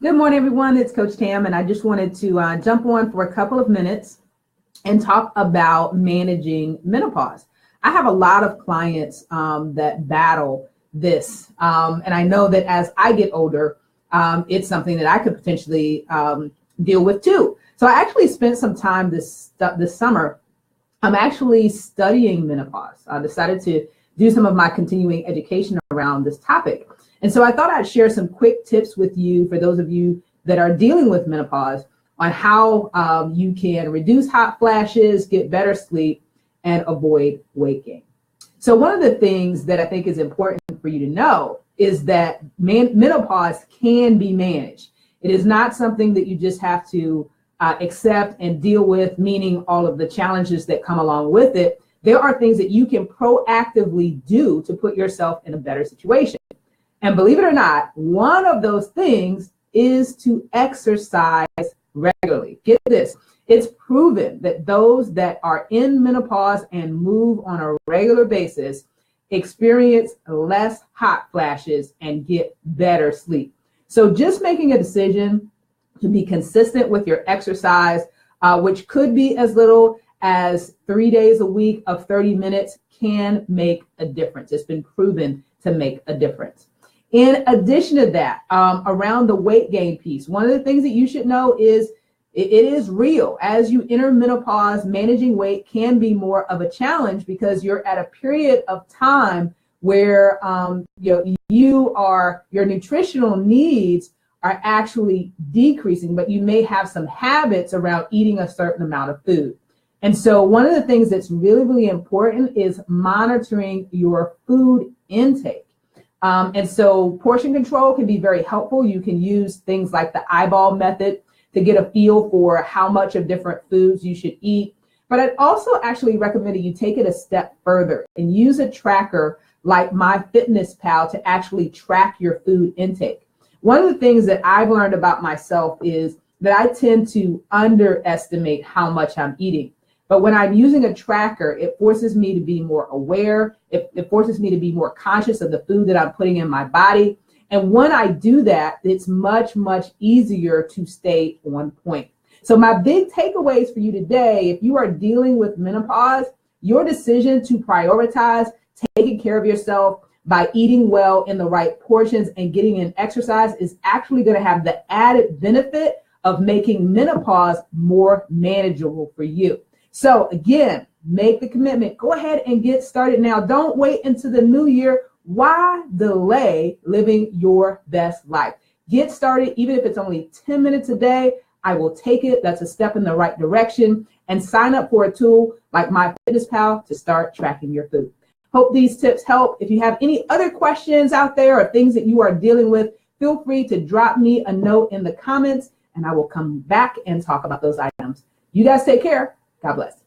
Good morning, everyone. It's Coach Tam, and I just wanted to jump on for a couple of minutes and talk about managing menopause. I have a lot of clients that battle this, and I know that as I get older, it's something that I could potentially deal with too. So I actually spent some time this summer. I'm actually studying menopause. I decided to do some of my continuing education around this topic. And so I thought I'd share some quick tips with you for those of you that are dealing with menopause on how you can reduce hot flashes, get better sleep, and avoid weight gain. So one of the things that I think is important for you to know is that menopause can be managed. It is not something that you just have to accept and deal with, meaning all of the challenges that come along with it. There are things that you can proactively do to put yourself in a better situation. And believe it or not, one of those things is to exercise regularly. Get this, it's proven that those that are in menopause and move on a regular basis experience less hot flashes and get better sleep. So just making a decision to be consistent with your exercise, which could be as little as 3 days a week of 30 minutes, can make a difference. It's been proven to make a difference. In addition to that, around the weight gain piece, one of the things that you should know is it is real. As you enter menopause, managing weight can be more of a challenge because you're at a period of time where your nutritional needs are actually decreasing, but you may have some habits around eating a certain amount of food. And so one of the things that's really, really important is monitoring your food intake. And so portion control can be very helpful. You can use things like the eyeball method to get a feel for how much of different foods you should eat. But I'd also actually recommend that you take it a step further and use a tracker like MyFitnessPal to actually track your food intake. One of the things that I've learned about myself is that I tend to underestimate how much I'm eating. But when I'm using a tracker, it forces me to be more aware. It forces me to be more conscious of the food that I'm putting in my body. And when I do that, it's much, much easier to stay on point. So my big takeaways for you today, if you are dealing with menopause, your decision to prioritize taking care of yourself by eating well in the right portions and getting in exercise is actually going to have the added benefit of making menopause more manageable for you. So again, make the commitment. Go ahead and get started now. Don't wait until the new year. Why delay living your best life? Get started, even if it's only 10 minutes a day. I will take it. That's a step in the right direction. And sign up for a tool like MyFitnessPal to start tracking your food. Hope these tips help. If you have any other questions out there or things that you are dealing with, feel free to drop me a note in the comments and I will come back and talk about those items. You guys take care. God bless.